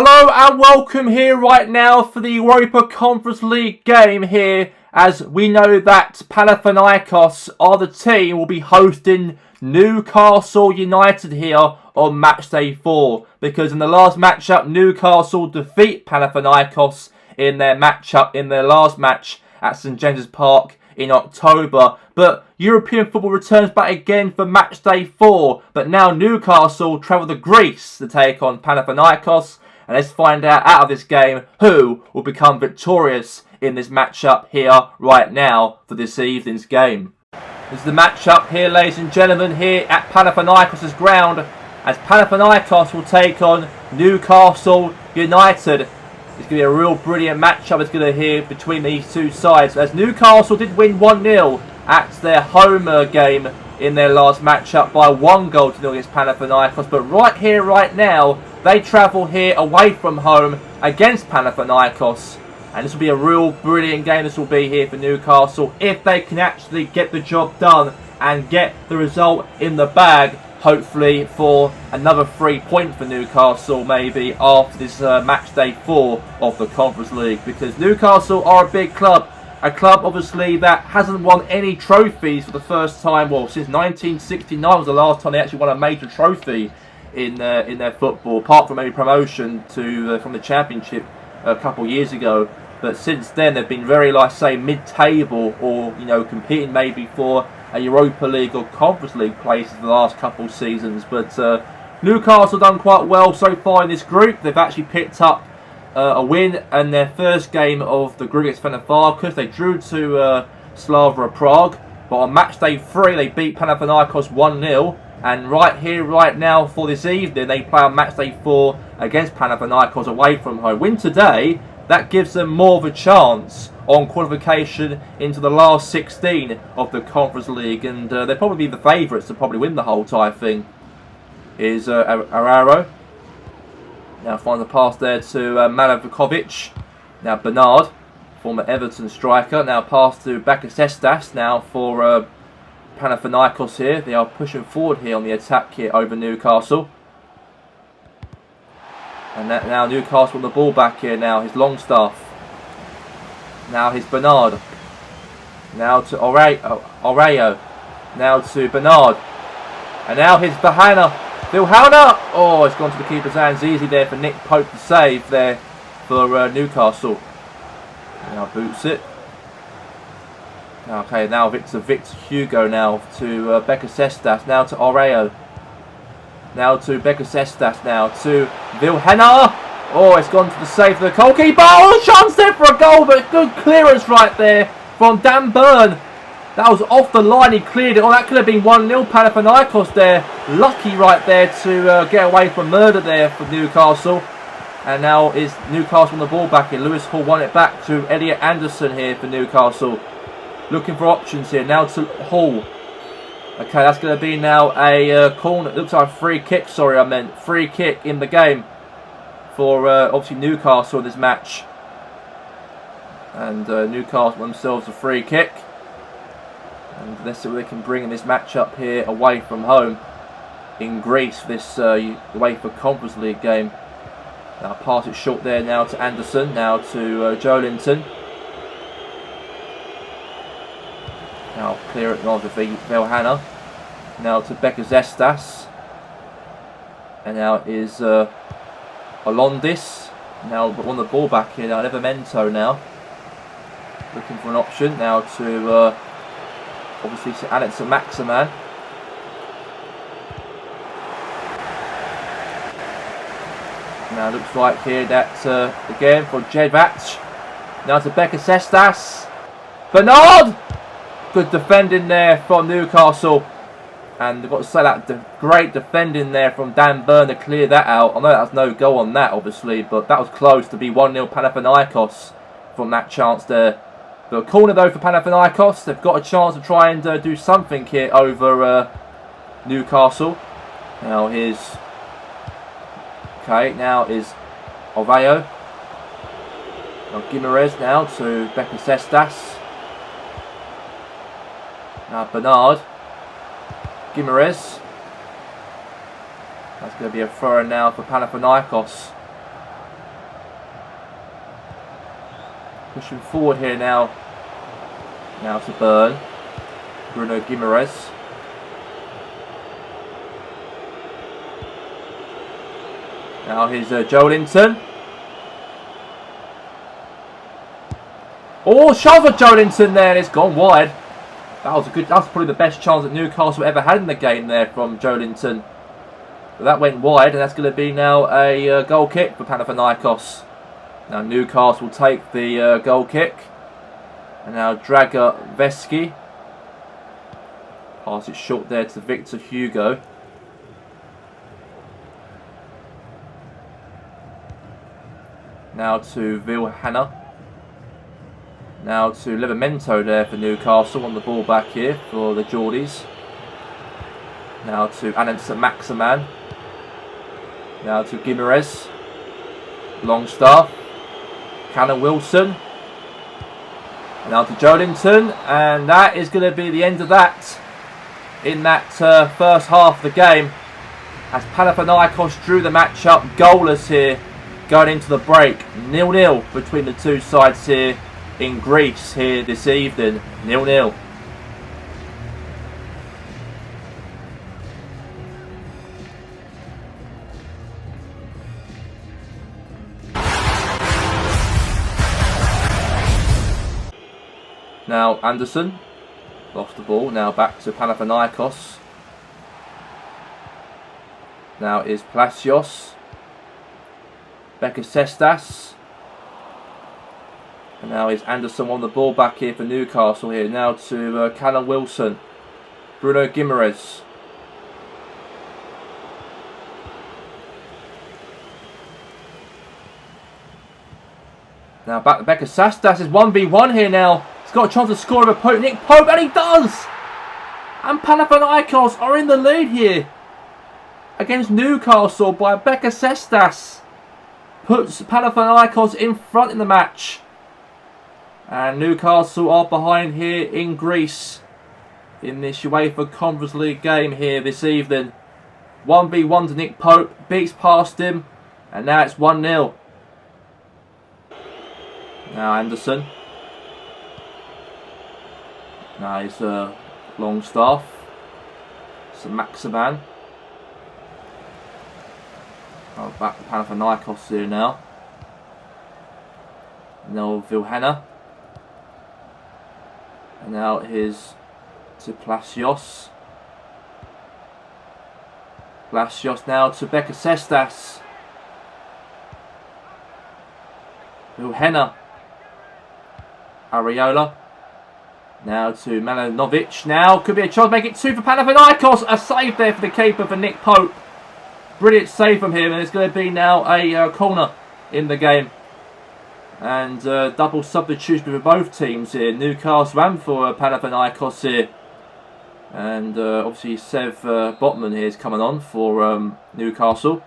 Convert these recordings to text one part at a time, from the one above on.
Hello and welcome here right now for the Europa Conference League game here, as we know that Panathinaikos are the team will be hosting Newcastle United here on Matchday 4, because in the last matchup Newcastle defeat Panathinaikos in their last match at St James's Park in October. But European football returns back again for Matchday 4, but now Newcastle travel to Greece to take on Panathinaikos. And let's find out of this game who will become victorious in this matchup here right now for this evening's game. This is the matchup here, ladies and gentlemen, here at Panathinaikos' ground, as Panathinaikos will take on Newcastle United. It's going to be a real brilliant matchup. It's going to here between these two sides, as Newcastle did win 1-0 at their home game in their last matchup by 1-0 against Panathinaikos. But right here, right now, they travel here away from home against Panathinaikos. And this will be a real brilliant game. This will be here for Newcastle, if they can actually get the job done and get the result in the bag. Hopefully for another 3 points for Newcastle, maybe after this match day 4 of the Conference League. Because Newcastle are a big club. A club, obviously, that hasn't won any trophies for the first time. Well, since 1969 was the last time they actually won a major trophy in their football, apart from maybe promotion to from the Championship a couple of years ago. But since then, they've been very, like say, mid-table, or competing maybe for a Europa League or Conference League place for the last couple of seasons. But Newcastle done quite well so far in this group. They've actually picked up a win in their first game of the group against Fenerbahce. They drew to Slavia Prague, but on match day 3 they beat Panathinaikos 1-0. And right here, right now for this evening, they play on match day 4 against Panathinaikos away from home. Win today, that gives them more of a chance on qualification into the last 16 of the Conference League, and they'll probably be the favourites to probably win the whole entire thing. Is Araro. Now find the pass there to Malavikovic. Now Bernard, former Everton striker. Now pass to Bakasetas now for Panathinaikos here. They are pushing forward here on the attack here over Newcastle. And now Newcastle on the ball back here now. His Longstaff. Now his Bernard. Now to Oreo. Now to Bernard. And now his Vilhana. Oh, it's gone to the keeper's hands. Easy there for Nick Pope to save there for Newcastle. Now boots it. Okay, now Victor Hugo now to Bakasetas. Now to Oreo. Now to Bakasetas. Now to Vilhena. Oh, it's gone to the save for the goalkeeper. Oh, chance there for a goal, but good clearance right there from Dan Burn. That was off the line, he cleared it. Oh, that could have been 1-0 Panathinaikos there. Lucky right there to get away from murder there for Newcastle. And now is Newcastle on the ball back here. Lewis Hall won it back to Elliot Anderson here for Newcastle. Looking for options here. Now to Hall. Okay, that's going to be now a corner. It looks like a free kick, free kick in the game for obviously Newcastle in this match. And Newcastle themselves a free kick. And let's see what they can bring in this matchup here away from home in Greece for this UEFA Conference League game. Now pass it short there now to Anderson, now to Joelinton. Now clear it on to Velhana. Now to Bakasetas. And now is Olondis. Now on the ball back here now, Livramento now. Looking for an option now to obviously to Alex Maximan. Now looks like here that again for Jedvac. Now to Bakasetas. Bernard! Good defending there from Newcastle. And they've got to say that great defending there from Dan Burn to clear that out. I know that was no goal on that, obviously, but that was close to be 1-0 Panathinaikos from that chance there. But a corner though for Panathinaikos. They've got a chance to try and do something here over Newcastle. Now here's... Okay, now is Oveo. Now Guimaraes now to Bakasetas. Now Bernard. Guimaraes. That's going to be a throw now for Panathinaikos. Pushing forward here now. Now to Burn. Bruno Guimaraes. Now here's Joelinton. Oh, shot for Joelinton there, and it's gone wide. That was probably the best chance that Newcastle ever had in the game there from Joelinton. But that went wide, and that's going to be now a goal kick for Panathinaikos. Now Newcastle will take the goal kick. And now Draga Veski. Pass it short there to Victor Hugo. Now to Vilhena. Now to Livramento there for Newcastle on the ball back here for the Geordies. Now to Anant Maximan. Now to Guimaraes. Longstaff. Cannon Wilson. Now to Joelinton. And that is going to be the end of that in that first half of the game. As Panathinaikos drew the match up goalless here going into the break. 0-0 between the two sides here in Greece here this evening. 0-0. Now Anderson lost the ball. Now back to Panathinaikos. Now is Palacios. Bekasestas. And now is Anderson on the ball back here for Newcastle here. Now to Callum Wilson. Bruno Guimaraes. Now back to Bekasestas. Is 1v1 here now. He's got a chance to score with Pope. Nick Pope, and he does! And Panathinaikos are in the lead here against Newcastle by Bekasestas. Puts Panathinaikos in front in the match. And Newcastle are behind here in Greece in this UEFA Conference League game here this evening. 1v1 to Nick Pope. Beats past him. And now it's 1-0. Now Anderson. Now he's Longstaff. So Maximan. Oh, back to Panathinaikos here now. Now Vilhena. And now here's to Palacios. Palacios now to Bekasestas. Vilhena. Areola. Now to Malinovic. Now could be a chance to make it 2 for Panathinaikos. A save there for the keeper for Nick Pope. Brilliant save from him, and it's going to be now a corner in the game. And double substitution for both teams here. Newcastle and for Panathinaikos here. And obviously Sev Botman here is coming on for Newcastle.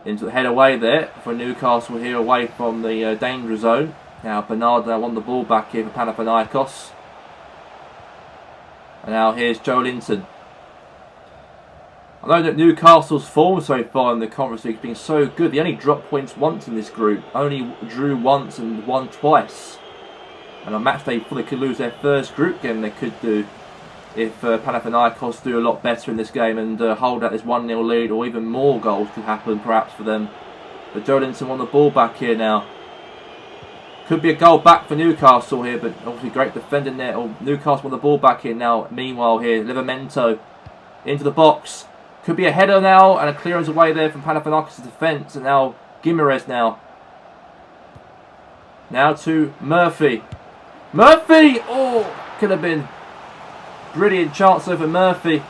Into the head away there for Newcastle here away from the danger zone. Now Bernardo on the ball back here for Panathinaikos. And now here's Joelinton. I know that Newcastle's form so far in the Conference League has been so good. They only dropped points once in this group. Only drew once and won twice. And on Matchday, before they could lose their first group game, they could do if Panathinaikos do a lot better in this game and hold out this 1-0 lead, or even more goals could happen perhaps for them. But Joelinton on the ball back here now. Could be a goal back for Newcastle here, but obviously great defending there. Oh, Newcastle on the ball back here now. Meanwhile here, Livramento into the box. Could be a header now, and a clearance away there from Panathinaikos' defence. And now Guimaraes now. Now to Murphy. Murphy! Oh, could have been brilliant chance over Murphy.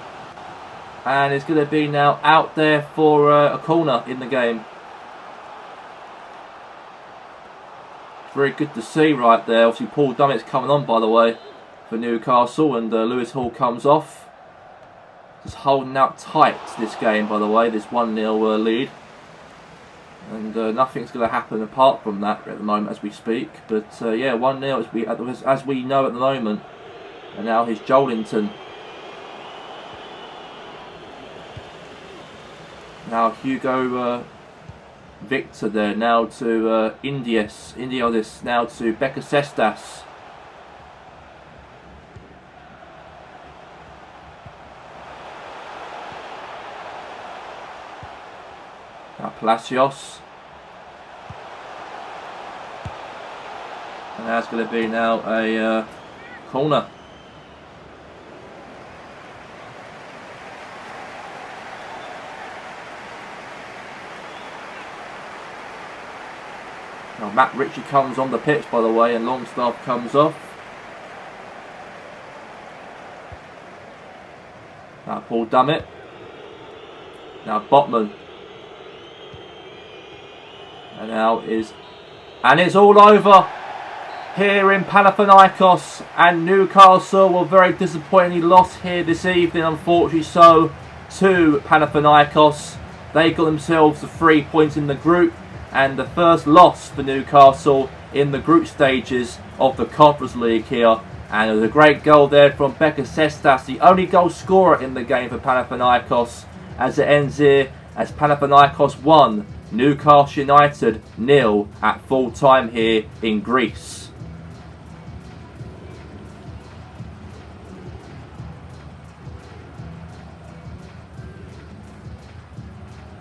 And it's going to be now out there for a corner in the game. Very good to see right there. Obviously Paul Dummett's coming on, by the way, for Newcastle, and Lewis Hall comes off. Just holding out tight this game, by the way, this 1-0 lead. And nothing's going to happen apart from that at the moment as we speak. But yeah, 1-0 as we know at the moment. And now here's Joelinton. Now Hugo Victor there now to Indiodis now to Becasestas. Now Palacios. And that's going to be now a corner. Now Matt Ritchie comes on the pitch, by the way, and Longstaff comes off. Now Paul Dummett. Now Botman. And now and it's all over here in Panathinaikos, and Newcastle were very disappointingly lost here this evening, unfortunately so, to Panathinaikos. They got themselves the 3 points in the group, and the first loss for Newcastle in the group stages of the Conference League here. And there was a great goal there from Becasestas, the only goal scorer in the game for Panathinaikos, as it ends here as Panathinaikos 1, Newcastle United 0 at full time here in Greece.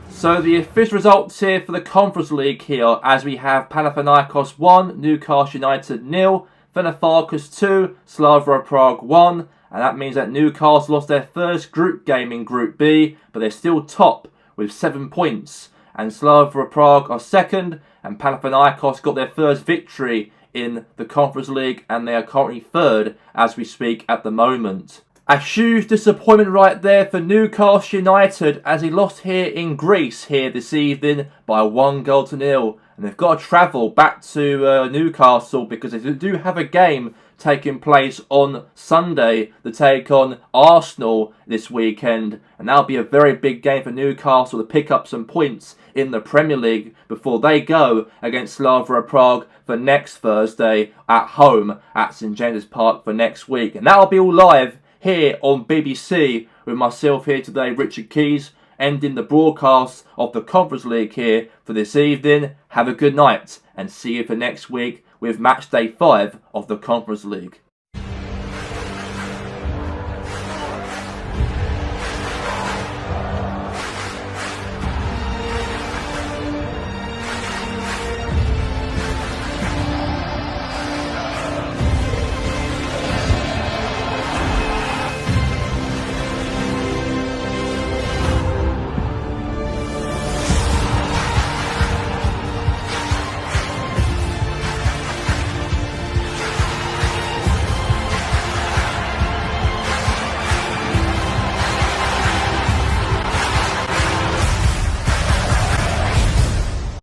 So the official results here for the Conference League here, as we have Panathinaikos 1, Newcastle United 0, Fenerbahce 2, Slavia Prague 1, and that means that Newcastle lost their first group game in Group B, but they're still top with 7 points, and Slavia Prague are second, and Panathinaikos got their first victory in the Conference League, and they are currently third as we speak at the moment. A huge disappointment right there for Newcastle United, as he lost here in Greece here this evening by 1-0, and they've got to travel back to Newcastle because they do have a game taking place on Sunday to take on Arsenal this weekend, and that'll be a very big game for Newcastle to pick up some points in the Premier League before they go against Slavia Prague for next Thursday at home at St James's Park for next week, and that'll be all live here on BBC with myself here today, Richard Keys, ending the broadcast of the Conference League here for this evening. Have a good night and see you for next week with Matchday 5 of the Conference League.